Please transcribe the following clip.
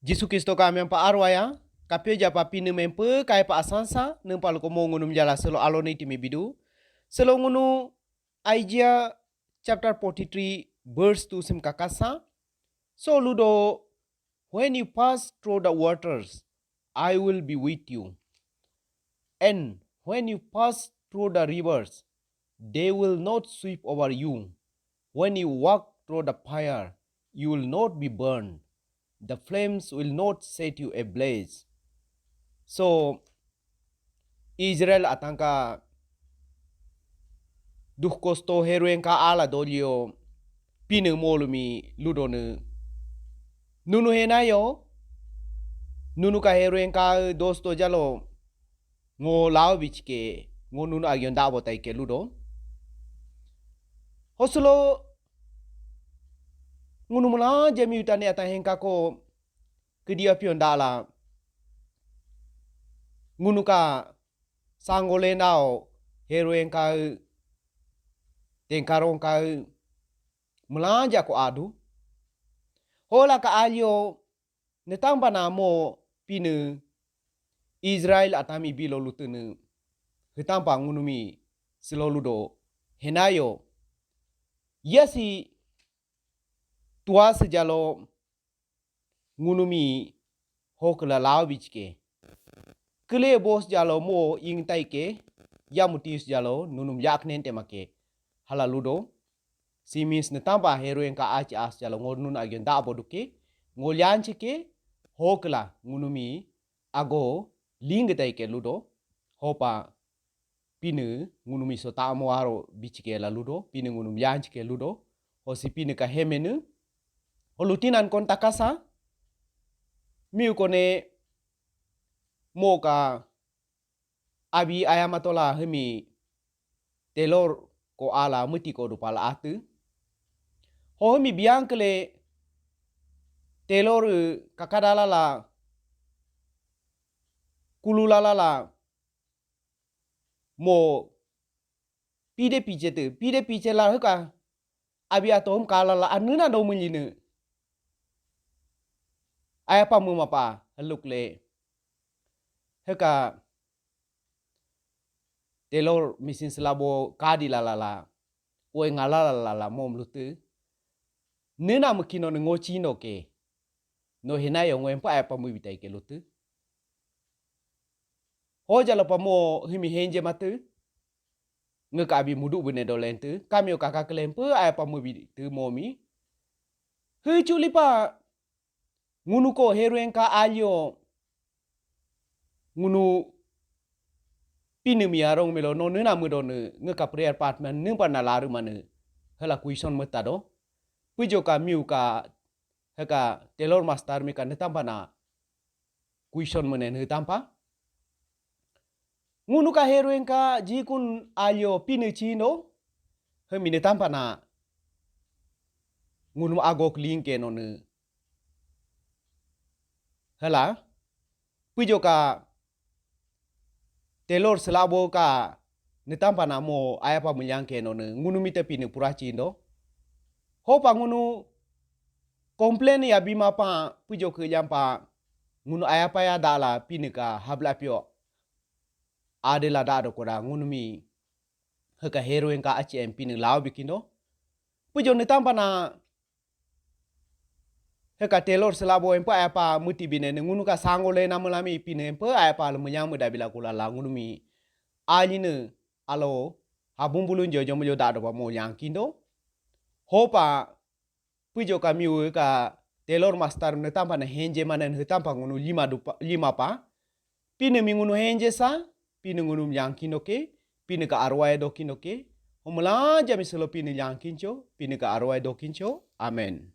Jisu Kristo kami pa arwaya, kapio japa pinu mempe kai pa asansa, nempal ko mo ngunum jala selo aloni timi bidu. Selo ngunu Isaiah chapter 43 verse 2 sim kakasa. So ludo, when you pass through the waters, I will be with you. And when you pass through the rivers, they will not sweep over you. When you walk through the fire, you will not be burned. The flames will not set you ablaze. So, Israel atangka duh kosto heruen ka ala dolio pinu molumi ludonu. Nunu henayo, nunu ka heruen ka dosto jalo ngo lao bichke ngo nunu agyon dabo taike ludo. Hoslo ngunu mula jami utane atahengka ko kedia pion dala ngunu ka sangole nao heruen ka tengkarong ka melanja ko adu hola ka alio netamba namo pinu Israel atami bilo lutunu hitampa ngunumi siloludo henayo yasi tua sejalo ngunumi hokla lawbichke kele bos jalo mo ing taike yamutis jalo nunum yaknen temake halaludo simis netamba heroen ka aci as jalo ngonun agen da boduke ngolyanchi ke hokla ngunumi ago ling taike ludo hopa pinu ngunumi so tamo aro bichike la ludo pinu ngunum yanchi ke ludo hosi pinu ka hemenu holutinan kon takasa miu kone moka abi ayamatola hemi telor ko ala muti ko dupala atu ho hemi biangkele telor kakadala la kululala la mo pide piche la heka abi atom kala la anuna do munyine ayapa mumapa halukle heka telor misin selabo kadi la oe ngala la mom lutu nena mukino ngochi no ke no hinayo ngwempa ayapa mu bitai ke lutu ho jalo pamo himi henje matu ngeka abi mudu bune dolentu kamyo kakak kelempu ayapa mu bitu momi hu chulipa ngunu ko heruen ka alio ngunu pinu miarong melo no nuna mudone ngeka prayer apartment nung na laru manu hala kuison metado pujo ka miu ka heka telor master mi kan tampa na kuison menen tampa ngunu ka heruen ka jikun alio pinu chino hemine tampa na ngunu agok linke no ne hala pujo ka telor selabo ka netampa namo ayapa mulyangke no ne ngunu mite pinu purachindo hopa ngunu komplain ya bima pa pujo ke jampa ngunu ayapa ya dala pinika habla pio adela dado koda ngunu mi heka heroin ka HM pinu law bikindo pujo netampa na heka telor selabo empa ayapa muti bine ngunu ka sangole namulami pinu empa ayapa lumanyang mudabila kula la ngunu mi aline alo habumbulun jojo mulyo dado pa mo yang kindo hopa pujo kami ka telor master netampa na henje manen netampa ngunu lima pa pinu mi ngunu henje sa pinu ngunu yang kindo ke pinu ka arwai do kindo ke homla jami selo pinu yang kincho pinu ka arwai do kincho amen.